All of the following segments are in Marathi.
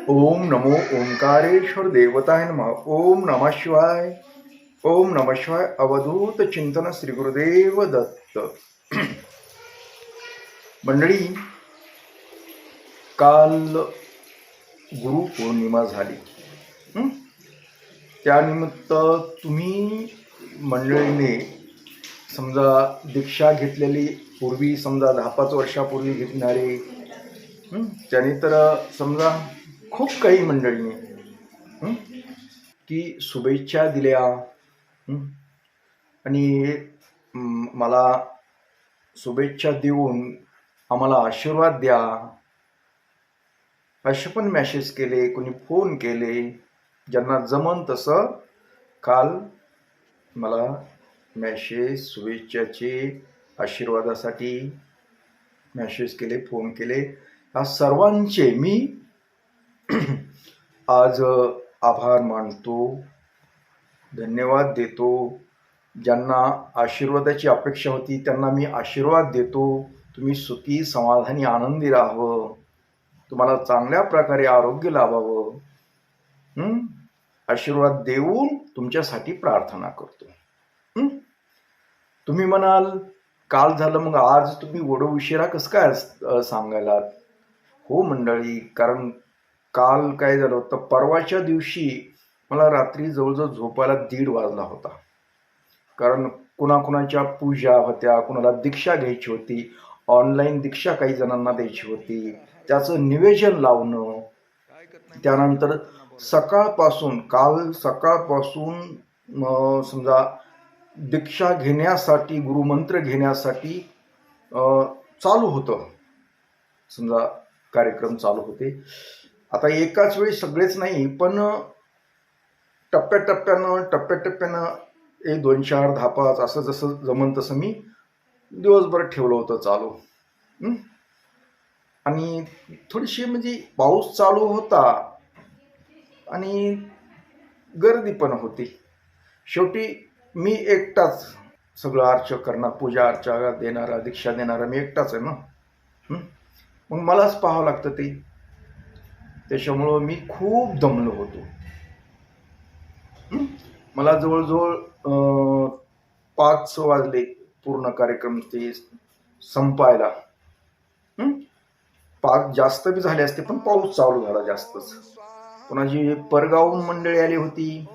ओम नमो ओंकारेश्वर देवताय नमः. ओम नमः शिवाय. ओम नमः शिवाय. अवधूत चिंतन श्री गुरुदेव दत्त. मंडळी, काल गुरु पौर्णिमा झाली. त्यानिमित्त तुम्ही मंडळीने समजा दीक्षा घेतलेली, पूर्वी समजा 10-5 वर्षापूर्वी घेतणारे, त्याने तर समजा खूप काही मंडळीने की शुभेच्छा दिल्या आणि मला शुभेच्छा देऊन आम्हाला आशीर्वाद द्या असे पण मेसेज केले, कोणी फोन केले, ज्यांना जमन तसं काल मला मेसेज शुभेच्छाचे आशीर्वादासाठी मेसेज केले, फोन केले. या सर्वांचे मी आज आभार मानतो, धन्यवाद देतो. ज्यांना आशीर्वादाची अपेक्षा होती त्यांना मी आशीर्वाद देतो. तुम्ही सुखी, समाधानी, आनंदी राहावं, तुम्हाला चांगल्या प्रकारे आरोग्य लाभावं, आशीर्वाद देऊन तुमच्यासाठी प्रार्थना करतो. तुम्ही म्हणाल काल झालं, मग आज तुम्ही एवढं उशिरा कसं काय सांगायला? हो मंडळी, कारण काल काय झालं होतं, परवाच्या दिवशी मला रात्री जवळजवळ झोपायला 1:30 वाजला होता. कारण कुणाकुणाच्या पूजा होत्या, कुणाला दीक्षा घ्यायची होती, ऑनलाईन दीक्षा काही जणांना द्यायची होती, त्याचं निवेदन लावणं. त्यानंतर काल सकाळपासून समजा दीक्षा घेण्यासाठी, गुरुमंत्र घेण्यासाठी चालू होतं, समजा कार्यक्रम चालू होते. आता एकाच वेळी सगळेच नाही, पण टप्प्याटप्प्यानं 1, 2, 4, 10, 5 असं जसं जमन तसं मी दिवसभर ठेवलं होतं चालू. आणि थोडीशी म्हणजे पाऊस चालू होता आणि गर्दी पण होती. शेवटी मी एकटाच सगळं अर्चक करणार, पूजा अर्चा देणारा, दीक्षा देणारा मी एकटाच आहे ना. मग मलाच पाहावं लागतं ते. त्याच्यामुळं मी खूप दमलो होतो. मला जवळजवळ 5 वाजले पूर्ण कार्यक्रम ते संपायला. 5 जास्त बी झाले असते, पण पाऊस चालू झाला जास्तच. कोणाची परगावून मंडळी आली होती,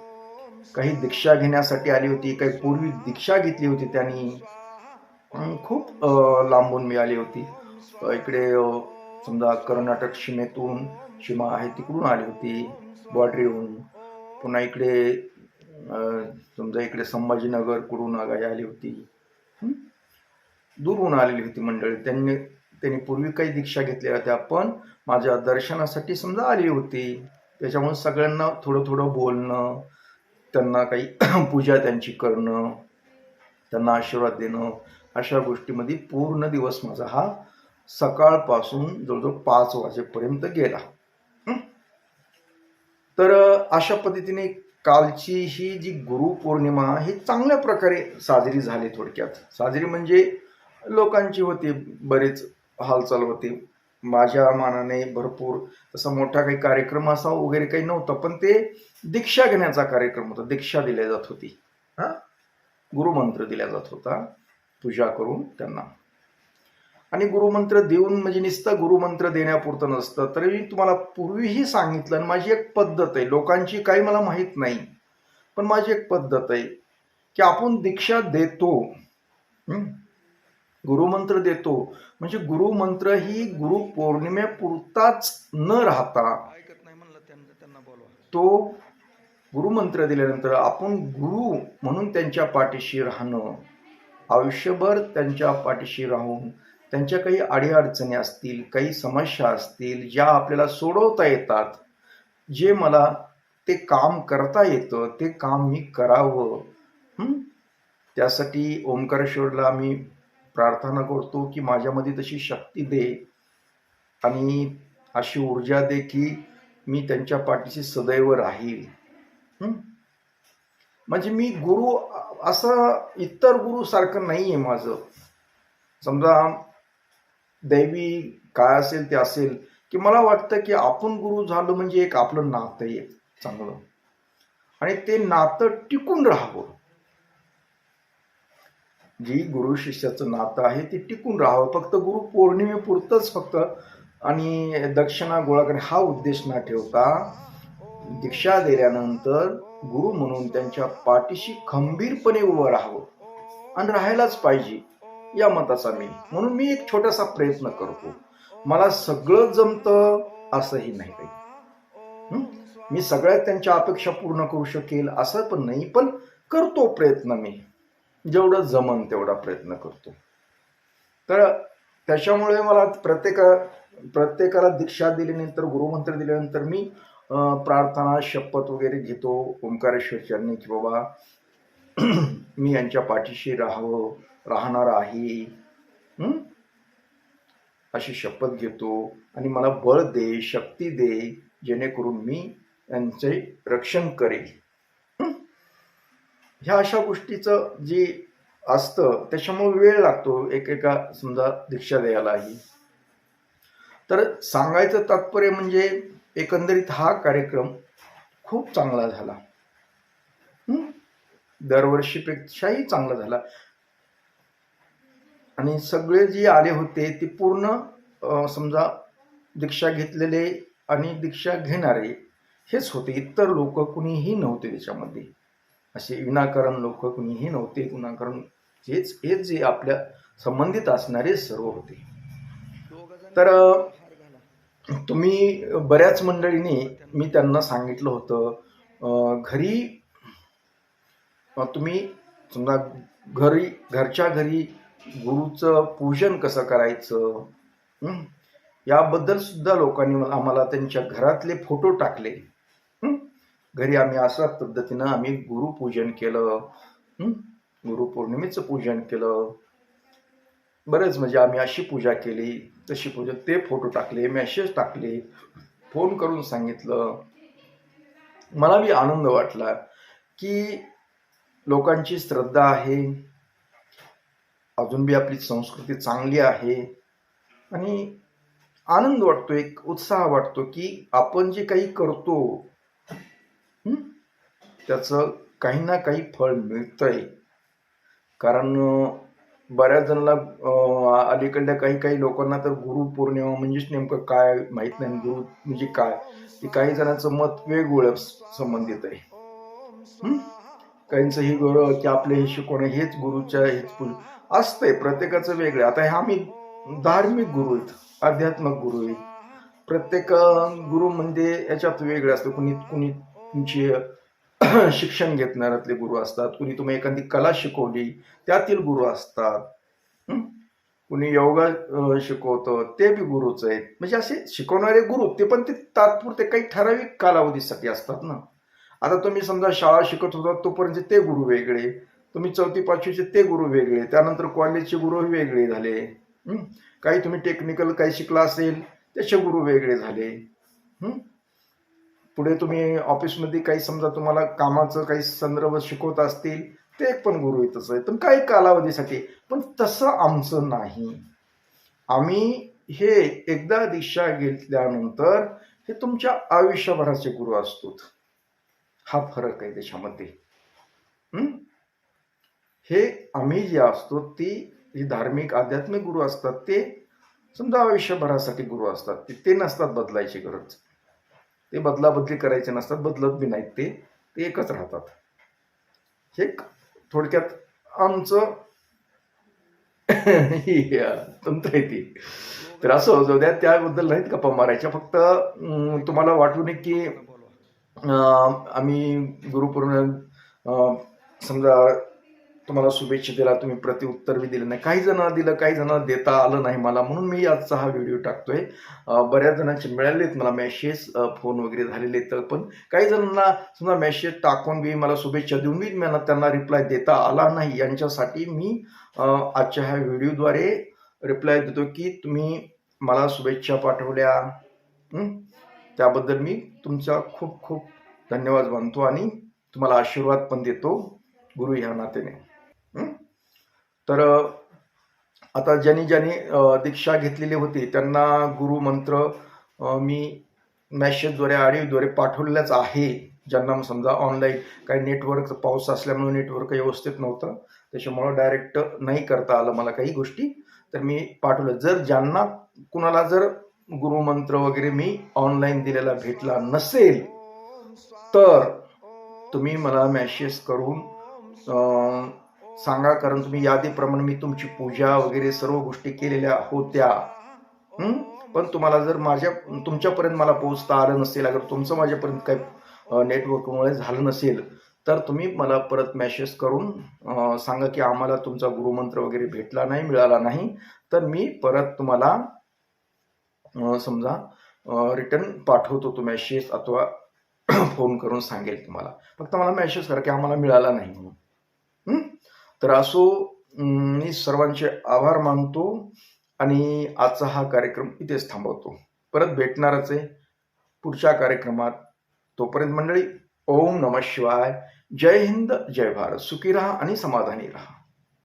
काही दीक्षा घेण्यासाठी आली होती, काही पूर्वी दीक्षा घेतली होती त्यांनी, खूप लांबून मी आली होती. इकडे समजा कर्नाटक सीमा आहे तिकडून आली होती, बॉर्डरीहून. पुन्हा इकडे समजा इकडे संभाजीनगर कडून आली होती, दूरहून आलेली होती मंडळी. त्यांनी पूर्वी काही दीक्षा घेतल्या होत्या, पण माझ्या दर्शनासाठी समजा आली होती. त्याच्यामुळे सगळ्यांना थोडं थोडं बोलणं, त्यांना काही पूजा त्यांची करणं, त्यांना आशीर्वाद देणं, अशा गोष्टीमध्ये पूर्ण दिवस माझा हा सकाळपासून जवळजवळ 5 वाजेपर्यंत गेला. तर अशा पद्धतीने कालची ही जी गुरुपौर्णिमा ही चांगल्या प्रकारे साजरी झाली. थोडक्यात साजरी म्हणजे लोकांची होती, बरेच हालचाल होती. माझ्या मानाने भरपूर तसा मोठा काही कार्यक्रम असा वगैरे काही नव्हता, पण ते दीक्षा घेण्याचा कार्यक्रम होता. दीक्षा दिल्या जात होती, गुरुमंत्र दिला जात होता पूजा करून त्यांना. आणि गुरुमंत्र देऊन म्हणजे नुसतं गुरुमंत्र देण्यापुरतं नसतं, तरी तुम्हाला पूर्वीही सांगितलं. आणि माझी एक पद्धत आहे, लोकांची काही मला माहीत नाही, पण माझी एक पद्धत आहे की आपण दीक्षा देतो, गुरुमंत्र देतो, म्हणजे गुरुमंत्र ही गुरुपौर्णिमेपुरताच न राहता तो गुरुमंत्र दिल्यानंतर आपण गुरु म्हणून त्यांच्या पाठीशी राहणं, आयुष्यभर त्यांच्या पाठीशी राहून त्यांच्या काही अडीअडचणी असतील, काही समस्या असतील, ज्या आपल्याला सोडवता येतात, जे मला ते काम करता येतं, ते काम मी करावं. त्यासाठी ओंकारेश्वरला मी प्रार्थना करतो की माझ्यामध्ये तशी शक्ती दे आणि अशी ऊर्जा दे की मी त्यांच्या पाठीशी सदैव राहील. म्हणजे मी गुरु असं इतर गुरु सारखं नाहीये माझं. समजा दैवी काय असेल ते असेल, की मला वाटतं की आपण गुरु झालो म्हणजे एक आपलं नातं आहे चांगलं, आणि ते नातं टिकून राहावं. जी गुरु शिष्याचं नातं आहे ते टिकून राहावं. फक्त गुरु पौर्णिमेपुरतंच फक्त आणि दक्षिणा गोळा करणे हा उद्देश न ठेवता, दीक्षा दिल्यानंतर गुरु म्हणून त्यांच्या पाठीशी खंबीरपणे उभं राहावं, आणि राहायलाच पाहिजे या मताचा मी. म्हणून मी एक छोटासा प्रयत्न करतो. मला सगळं जमतं असंही नाही काही. मी सगळ्यात त्यांच्या अपेक्षा पूर्ण करू शकेल असं पण नाही, पण करतो प्रयत्न. मी जेवढं जमन तेवढा प्रयत्न करतो. तर त्याच्यामुळे मला प्रत्येकाला दीक्षा दिल्यानंतर, गुरुमंत्र दिल्यानंतर मी प्रार्थना, शपथ वगैरे घेतो ओंकारेश्वर चरणी की बाबा मी यांच्या पाठीशी राहणार आहे, अशी शपथ घेतो. आणि मला बळ दे, शक्ती दे, जेणेकरून मी यांचे रक्षण करेल. ह्या अशा गोष्टीचं जे असतं त्याच्यामुळे वेळ लागतो एकेका समजा दीक्षा द्यायलाही. तर सांगायचं तात्पर्य म्हणजे एकंदरीत हा कार्यक्रम खूप चांगला झाला, दरवर्षीपेक्षाही चांगला झाला. आणि सगळे जे आले होते ते पूर्ण समजा दीक्षा घेतलेले आणि दीक्षा घेणारे हेच होते. इतर लोक कुणीही नव्हते त्याच्यामध्ये, असे विनाकारण लोक कुणीही नव्हते. विनाकारण हेच जे आपल्या संबंधित असणारे सर्व होते. तर तुम्ही बऱ्याच मंडळींनी मी त्यांना सांगितलं होतं, घरी तुम्ही समजा घरच्या घरी गुरुचं पूजन कसं करायचं याबद्दल सुद्धा लोकांनी आम्हाला त्यांच्या घरातले फोटो टाकले. घरी आम्ही अशा पद्धतीनं आम्ही गुरुपूजन केलं, गुरुपौर्णिमेचं पूजन केलं. बरेच म्हणजे आम्ही अशी पूजा केली, तशी पूजा, ते फोटो टाकले, मेसेज टाकले, फोन करून सांगितलं. मला बी आनंद वाटला की लोकांची श्रद्धा आहे, अजून बी आपली संस्कृती चांगली आहे, आणि आनंद वाटतो, एक उत्साह वाटतो की आपण जे काही करतो त्याचं काही ना काही फळ मिळतंय. कारण बऱ्याच जणांना अलीकडल्या काही लोकांना तर गुरुपौर्णिमा म्हणजेच नेमकं काय माहित नाही, गुरु म्हणजे काय. ते काही जणांचं मत वेगवेगळं संबंधित आहे. काहींचं ही गुरु की आपले हे शिकवणं हेच गुरुच्या हेच असतंय, प्रत्येकाचं वेगळं. आता हे आम्ही धार्मिक गुरु आहेत, आध्यात्मिक गुरु आहेत. प्रत्येक गुरु म्हणजे याच्यात वेगळे असतं. कुणी तुमची शिक्षण घेतणाऱ्यातले गुरु असतात, कुणी तुम्ही एखादी कला शिकवली त्यातील गुरु असतात, कुणी योगा शिकवतं ते बी गुरुच आहेत. म्हणजे असे शिकवणारे गुरु ते पण ते तात्पुरते काही ठराविक कालावधीसाठी असतात ना. आता तुम्ही समजा शाळा शिकत होता तोपर्यंत ते गुरु वेगळे, तुम्ही 4थी 5वीचे ते गुरु वेगळे, त्यानंतर कॉलेजचे गुरु वेगळे झाले. काही तुम्ही टेक्निकल काही शिकला असेल त्याचे गुरु वेगळे झाले. पुढे तुम्ही ऑफिसमध्ये काही समजा तुम्हाला कामाचं काही संदर्भ शिकवत असतील ते पण गुरु येतच आहे, पण काही कालावधीसाठी. पण तसं आमचं नाही. आम्ही हे एकदा दीक्षा घेतल्यानंतर हे तुमच्या आयुष्यभराचे गुरु असतो. हा फरक आहे त्याच्यामध्ये. हे आम्ही जे असतो ती धार्मिक आध्यात्मिक गुरु असतात, ते समजा आयुष्यभरासाठी गुरु असतात. ते नसतात बदलायची गरज, ते बदलाबदली करायचे नसतात, बदलत बी नाहीत, ते एकच राहतात. हे थोडक्यात आमचं तंत्र आहे ते. तर असं जाऊ द्या, त्याबद्दल नाहीत गप्पा मारायच्या. फक्त तुम्हाला वाटू नये की आम्ही गुरुपौर्णिमा समजा तुम्हाला शुभेच्छा दिला, तुम्ही प्रत्युत्तर बी दिलं नाही. काही जणांना दिलं, काही जणांना देता आलं नाही मला, म्हणून मी आजचा हा व्हिडिओ टाकतोय. बऱ्याच जणांचे मिळालेत मला मेसेज, फोन वगैरे झालेले. तर पण काही जणांना समजा मेसेज टाकून बी मला शुभेच्छा देऊन बी मला त्यांना रिप्लाय देता आला नाही, यांच्यासाठी मी आजच्या ह्या व्हिडिओद्वारे रिप्लाय देतो की तुम्ही मला शुभेच्छा पाठवल्या, त्याबद्दल मी तुमचा खूप खूप धन्यवाद मानतो आणि तुम्हाला आशीर्वाद पण देतो गुरु ह्या नात्याने. तर आता ज्यांनी दीक्षा घेतलेली होती त्यांना गुरुमंत्र मी मेसेजद्वारे ऑडिओद्वारे पाठवलेलाच आहे. ज्यांना समजा ऑनलाईन काही नेटवर्क पाऊस असल्यामुळे नेटवर्क व्यवस्थित नव्हतं, त्याच्यामुळं डायरेक्ट नाही करता आलं मला काही गोष्टी, तर मी पाठवलं. जर ज्यांना कुणाला जर गुरुमंत्र वगैरे मी ऑनलाईन दिलेला भेटला नसेल तर तुम्ही मला मेसेज करून सांगा, कारण तुम्ही यादीप्रमाणे मी तुमची पूजा वगैरे सर्व गोष्टी केलेल्या होत्या. पण तुम्हाला जर तुमच्यापर्यंत मला पोहोचता आलं नसेल, अगर तुमचं माझ्यापर्यंत काही नेटवर्कमुळे झालं नसेल, तर तुम्ही मला परत मेसेज करून सांगा की आम्हाला तुमचा गुरुमंत्र वगैरे भेटला नाही, मिळाला नाही, तर मी परत तुम्हाला समजा रिटर्न पाठवतो तो मेसेज अथवा फोन करून सांगेल तुम्हाला. फक्त मला मेसेज करा की आम्हाला मिळाला नाही म्हणून. तर असो, मी सर्वांचे आभार मानतो आणि आजचा हा कार्यक्रम इथेच थांबवतो. परत भेटणारच आहे पुढच्या कार्यक्रमात. तोपर्यंत मंडळी, ओम नमः शिवाय. जय हिंद, जय भारत. सुखी राहा आणि समाधानी राहा.